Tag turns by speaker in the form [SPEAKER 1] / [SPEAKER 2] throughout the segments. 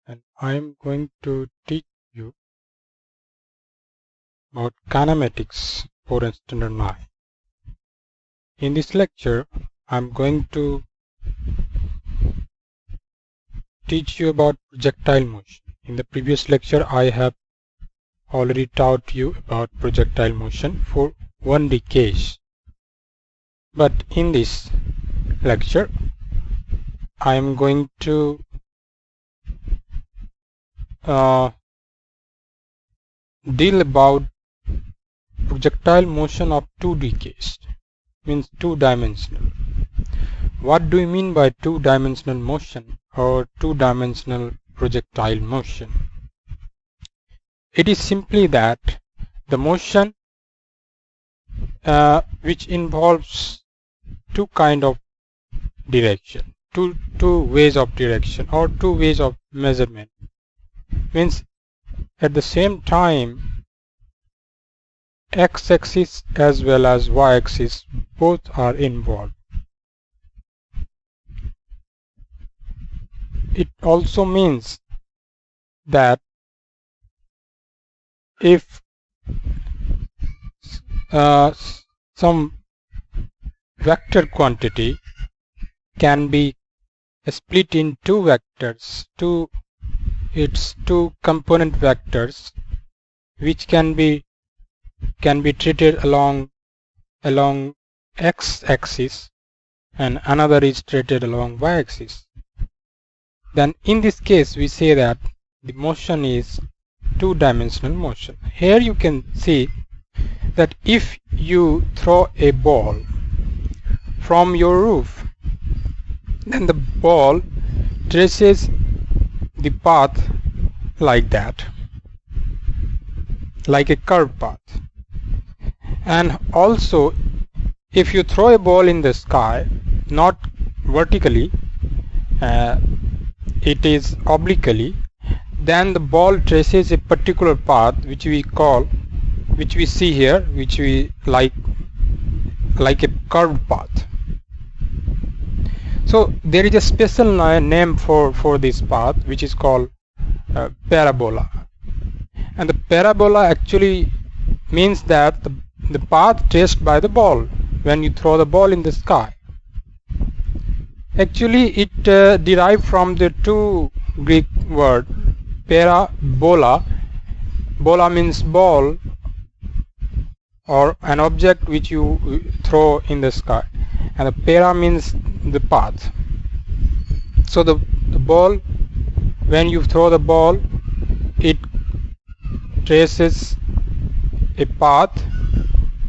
[SPEAKER 1] and I am going to teach you about kinematics for standard 9. In this lecture, I am going to teach you about projectile motion. In the previous lecture, I have already taught you about projectile motion for 1D case. But in this lecture, I am going to deal about projectile motion of 2D case, means two-dimensional. What do you mean by two-dimensional motion or two-dimensional projectile motion? It is simply that the motion which involves two kind of direction, two ways of direction or two ways of measurement. Means at the same time x-axis as well as y-axis both are involved. It also means that if some vector quantity can be split in two vectors, two component vectors, which can be treated along x-axis and another is treated along y-axis, then in this case we say that the motion is two-dimensional motion. Here you can see that if you throw a ball from your roof, then the ball traces the path like that, like a curved path. And also if you throw a ball in the sky, not vertically, it is obliquely, then the ball traces a particular path which we see here, which we like a curved path. So there is a special name for this path which is called parabola, and the parabola actually means that the path traced by the ball when you throw the ball in the sky. Actually it derived from the two Greek word parabola. Bola means ball or an object which you throw in the sky, and the para means the path. So the ball, when you throw the ball, it traces a path.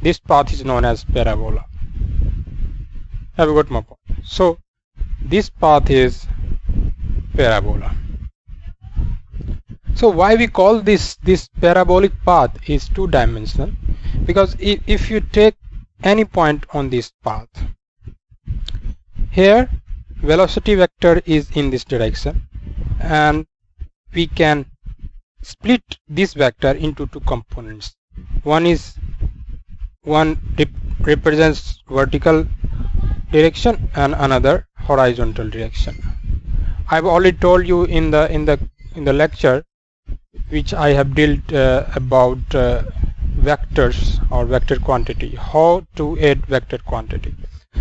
[SPEAKER 1] This path is known as parabola. Have you got my point? So this path is parabola. So why we call this parabolic path is two-dimensional? Because if you take any point on this path, here velocity vector is in this direction, and we can split this vector into two components. One represents vertical direction and another horizontal direction. I've already told you in the lecture which I have dealt about vectors or vector quantity, how to add vector quantity.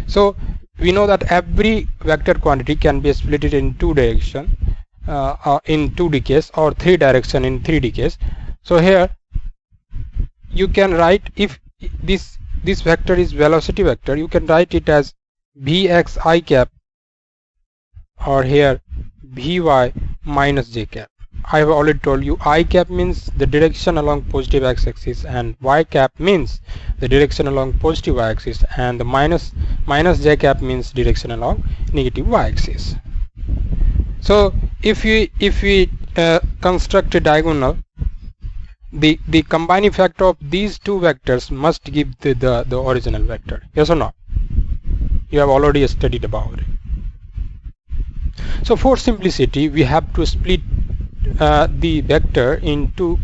[SPEAKER 1] So we know that every vector quantity can be split in two direction in 2D case, or three direction in 3D case. So here you can write, if this vector is velocity vector, you can write it as Vx I cap, or here Vy minus j cap. I have already told you I cap means the direction along positive x-axis and y cap means the direction along positive y-axis, and the minus j cap means direction along negative y-axis. So if we construct a diagonal, the combining factor of these two vectors must give the original vector. Yes or not? You have already studied about it. So for simplicity, we have to split the vector into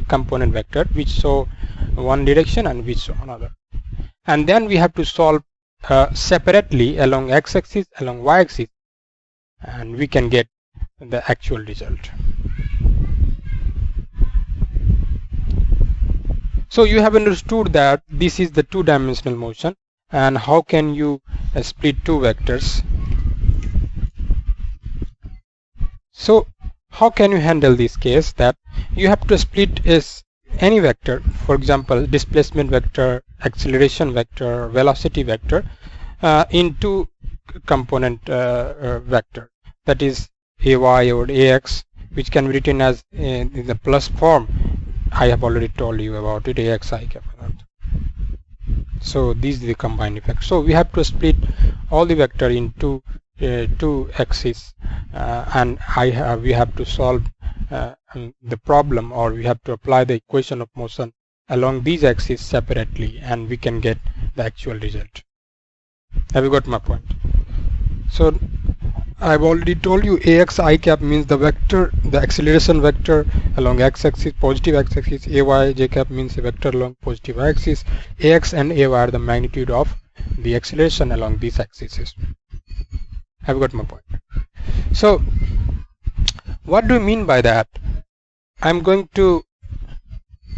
[SPEAKER 1] component vector which show one direction and which show another, and then we have to solve separately along x-axis, along y-axis, and we can get the actual result. So you have understood that this is the two-dimensional motion, and how can you split two vectors. So how can you handle this case that you have to split any vector, for example displacement vector, acceleration vector, velocity vector, into component vector, that is ay or ax, which can be written as in the plus form. I have already told you about it, ax I cap. So this is the combined effect. So we have to split all the vector into two axes, and we have to solve the problem, or we have to apply the equation of motion along these axes separately, and we can get the actual result. Have you got my point? So I've already told you ax I cap means the vector, the acceleration vector along x-axis, positive x-axis. Ay j cap means a vector along positive y-axis. Ax and ay are the magnitude of the acceleration along these axes. Have you got my point? So what do you mean by that? I'm going to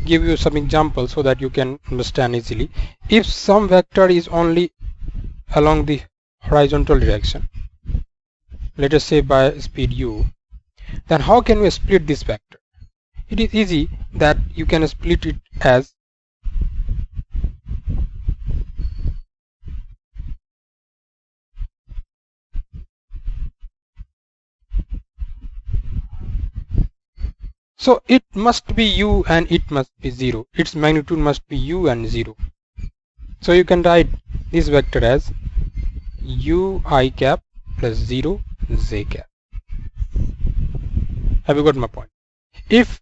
[SPEAKER 1] give you some examples so that you can understand easily. If some vector is only along the horizontal direction, let us say by speed u, then how can we split this vector? It is easy that you can split it as so it must be u and it must be 0. Its magnitude must be u and 0. So you can write this vector as u I cap plus 0 j cap. Have you got my point? If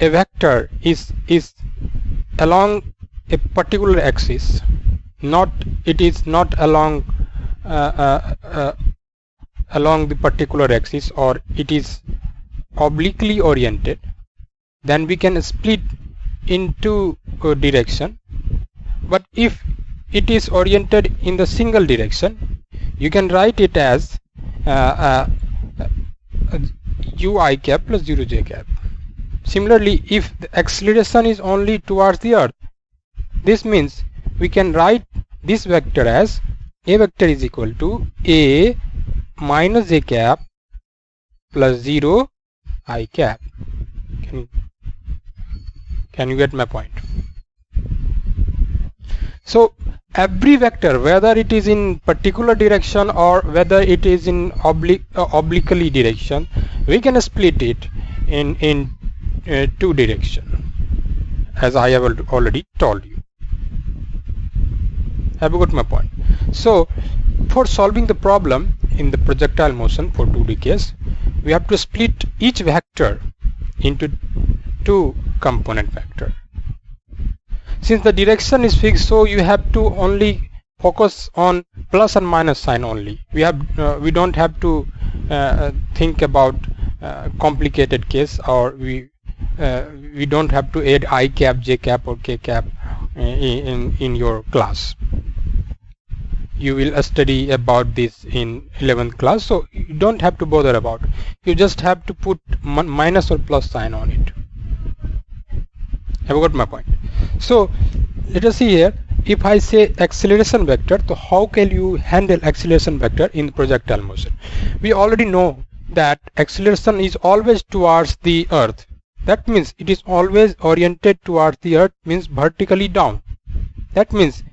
[SPEAKER 1] a vector is along a particular axis, it is not along along the particular axis, or it is obliquely oriented, then we can split into a direction. But if it is oriented in the single direction, you can write it as u I cap plus 0 j cap. Similarly, if the acceleration is only towards the earth, this means we can write this vector as a vector is equal to a minus j cap plus 0 I cap. Can you get my point? So every vector, whether it is in particular direction or whether it is in obliquely direction, we can split it in two direction, as I have already told you. Have you got my point? So for solving the problem in the projectile motion for 2D case, we have to split each vector into two component vector. Since the direction is fixed, so you have to only focus on plus and minus sign only. We don't have to think about complicated case, or we don't have to add I cap, j cap, or k cap in your class. You will study about this in 11th class, so you don't have to bother about. You just have to put minus or plus sign on it. Have you got my point? So let us see here. If I say acceleration vector, so how can you handle acceleration vector in projectile motion? We already know that acceleration is always towards the earth. That means it is always oriented towards the earth, means vertically down. That means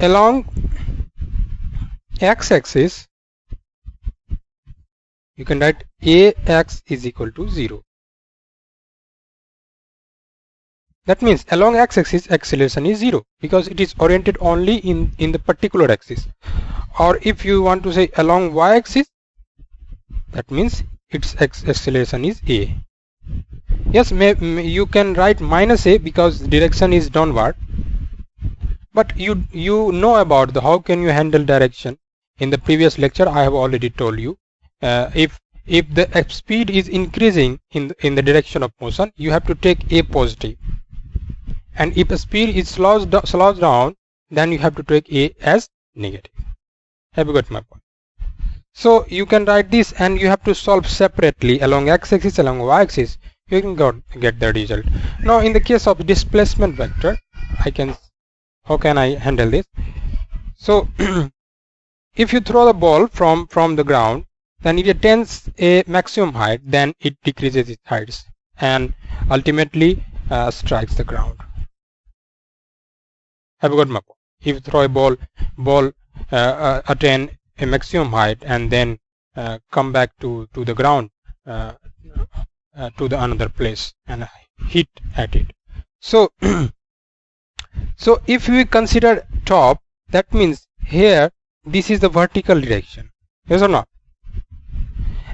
[SPEAKER 1] along x-axis you can write ax is equal to 0. That means along x-axis acceleration is 0 because it is oriented only in the particular axis. Or if you want to say along y-axis, that means its acceleration is a. Yes, you can write minus a because direction is downward. But you know about the how can you handle direction. In the previous lecture I have already told you, if the speed is increasing in the direction of motion, you have to take a positive, and if the speed is slows down, then you have to take a as negative. Have you got my point? So you can write this and you have to solve separately along x-axis, along y-axis. You can get the result. Now in the case of displacement vector, how can I handle this? So if you throw the ball from the ground, then it attains a maximum height, then it decreases its heights and ultimately strikes the ground. Have you got my point? If you throw a ball attain a maximum height and then come back to the ground, to the another place and hit at it. So so if we consider top, that means here this is the vertical direction, yes or not?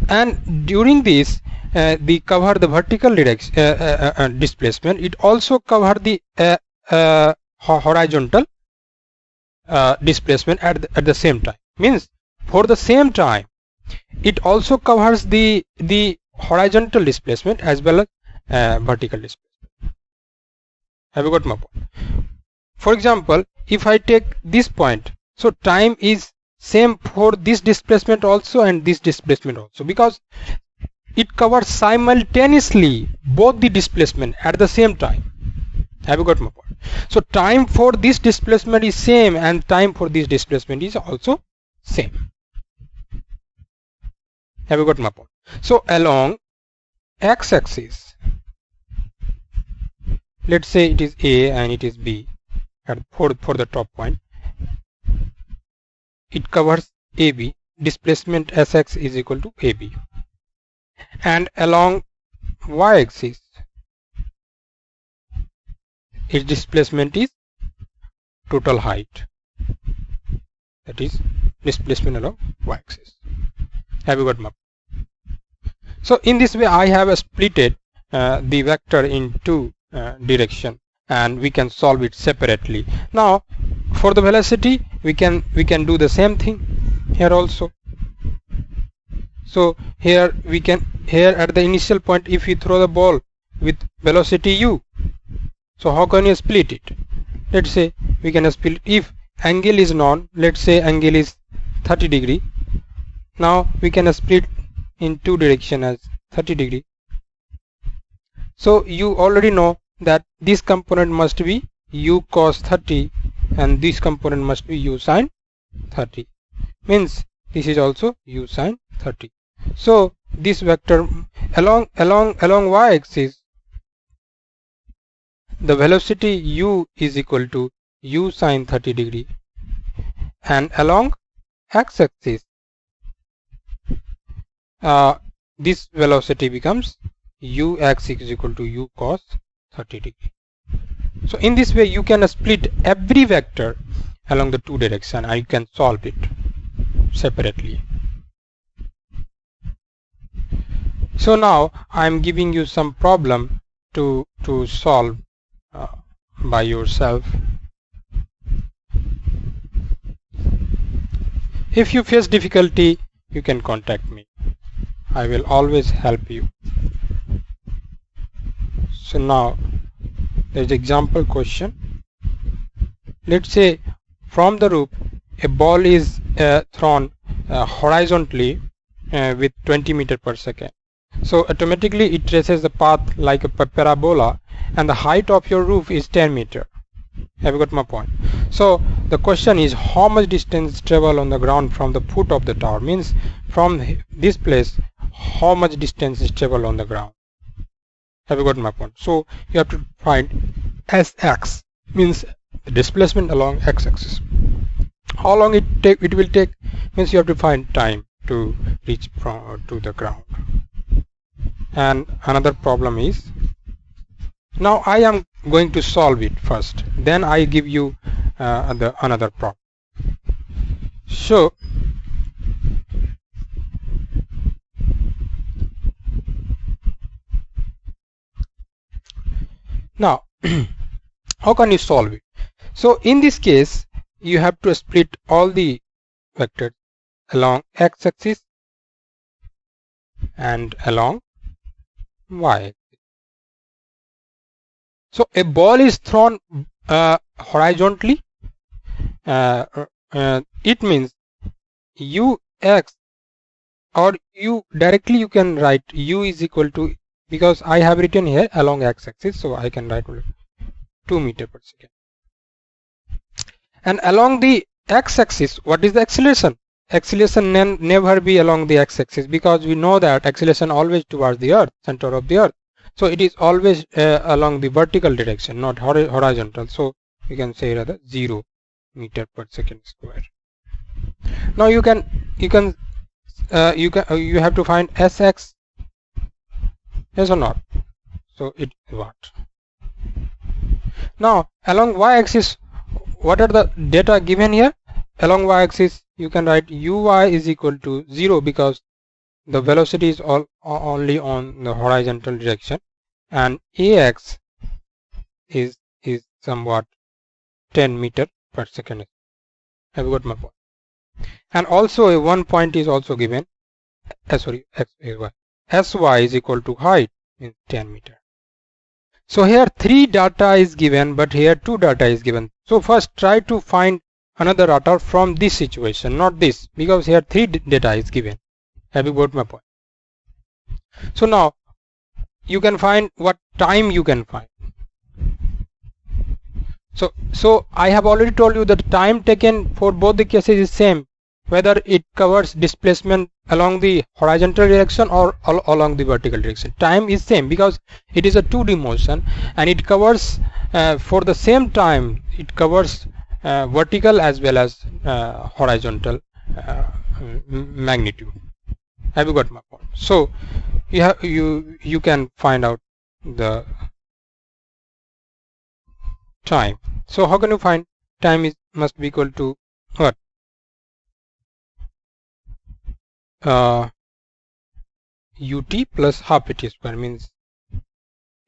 [SPEAKER 1] And during this the cover the vertical direction displacement, it also cover the horizontal displacement at the same time. Means for the same time it also covers the horizontal displacement as well as vertical displacement. Have you got my point? For example, if I take this point, so time is same for this displacement also and this displacement also, because it covers simultaneously both the displacement at the same time. Have you got my point? So time for this displacement is same and time for this displacement is also same. Have you got my point? So along x-axis, let's say it is A and it is B for the top point, it covers AB, displacement Sx is equal to AB. And along y-axis, its displacement is total height, that is displacement along y-axis. Have you got my point? So in this way I have splitted the vector in two direction and we can solve it separately. Now for the velocity we can do the same thing here also. So here at the initial point, if you throw the ball with velocity u, so how can you split it? Let's say we can split if angle is known. Let's say angle is 30 degree. Now we can split in two direction as 30 degree. So you already know that this component must be u cos 30 and this component must be u sin 30. Means this is also u sin 30. So this vector along y-axis, the velocity u is equal to u sin 30 degree, and along x-axis this velocity becomes ux is equal to u cos 30 degree. So in this way you can split every vector along the two direction and you can solve it separately. So now I am giving you some problem to solve by yourself. If you face difficulty, you can contact me. I will always help you. So now there is example question. Let's say from the roof a ball is thrown horizontally with 20 meters per second. So automatically it traces the path like a parabola and the height of your roof is 10 meters. Have you got my point? So the question is how much distance travel on the ground from the foot of the tower, means from this place how much distance is travel on the ground. Have you got my point? So you have to find Sx, means the displacement along x-axis. How long it will take, means you have to find time to reach to the ground. And another problem is, now I am going to solve it first, then I give you another problem. So now how can you solve it? So in this case you have to split all the vectors along x-axis and along y-axis. So a ball is thrown horizontally. It means ux or you directly you can write u is equal to, because I have written here along x-axis, so I can write 2 meter per second. And along the x-axis, what is the acceleration? Acceleration never be along the x-axis, because we know that acceleration always towards the earth, center of the earth. So it is always along the vertical direction, not horizontal. So you can say rather 0 meter per second square. Now you have to find sx, yes or not? So it is what? Now along y-axis, what are the data given here? Along y-axis you can write uy is equal to 0, because the velocity is only on the horizontal direction, and ax is somewhat 10 meter per second. Have you got my point? And also one point is also given, sorry, sy is equal to height, means 10 meter. So here 3 data is given, but here 2 data is given. So first try to find another data from this situation, not this, because here 3 data is given. Have you got my point? So now you can find what time you can find. So I have already told you that time taken for both the cases is same, whether it covers displacement along the horizontal direction or along the vertical direction. Time is same because it is a 2D motion, and it covers for the same time it covers vertical as well as horizontal magnitude. Have you got my point? So you can find out the time. So how can you find time? Is must be equal to what? Ut plus half at square, means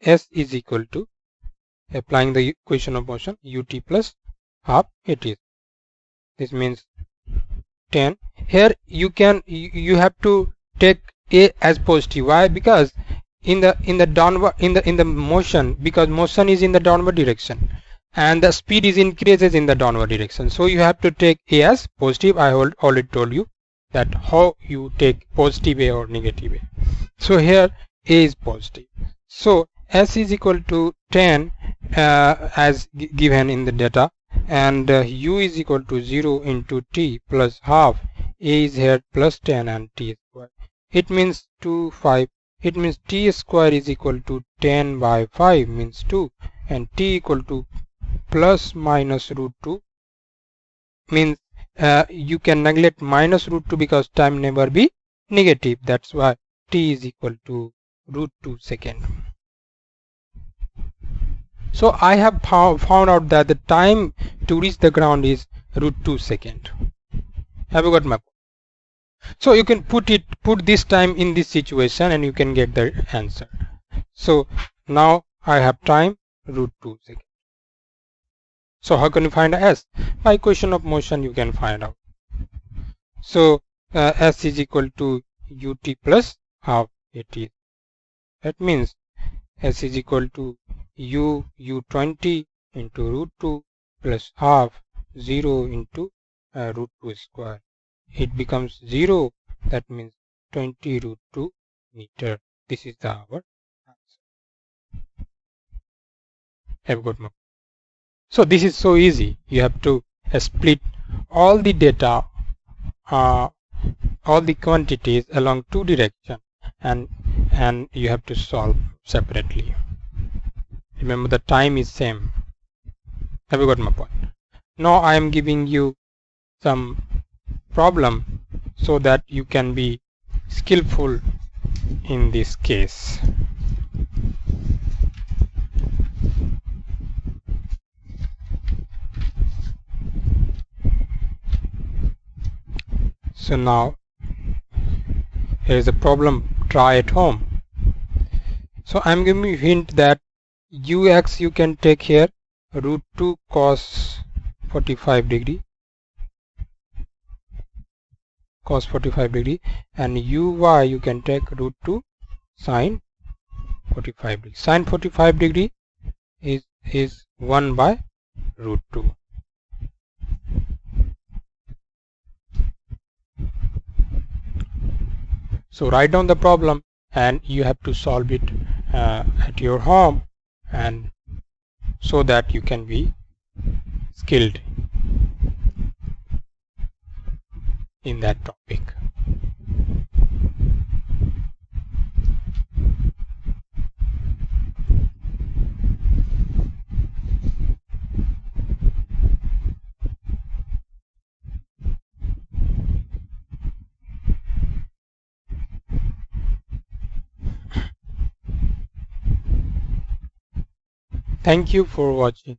[SPEAKER 1] s is equal to, applying the equation of motion, ut plus half at. This means 10. Here you have to take a as positive. Why? Because in the downward in the motion, because motion is in the downward direction and the speed is increases in the downward direction, so you have to take a as positive. I already told you that how you take positive a or negative a. So here a is positive, so s is equal to 10 as given in the data, and u is equal to 0 into t plus half. A is here plus 10 and t square. It means 2 5. It means t square is equal to 10 by 5 means 2, and t equal to plus minus root 2 means you can neglect minus root 2 because time never be negative. That's why t is equal to root 2 second. So I have found out that the time to reach the ground is root 2 second. Have you got my point? So you can put this time in this situation and you can get the answer. So now I have time root 2 second. So how can you find s? By equation of motion you can find out. So s is equal to ut plus half at. That means s is equal to u20 into root 2 plus half 0 into root 2 square. It becomes 0. That means 20 root 2 meter. This is our answer. Have got my. So this is so easy. You have to split all the data, all the quantities along 2 directions, and you have to solve separately. Remember the time is same. Have you got my point? Now I am giving you some problem so that you can be skillful in this case. So now here is a problem, try at home. So I am giving you a hint that ux you can take here root 2 cos 45 degree, and uy you can take root 2 sine 45 degree. Sine 45 degree is 1 by root 2. So write down the problem and you have to solve it at your home, and so that you can be skilled in that topic. Thank you for watching.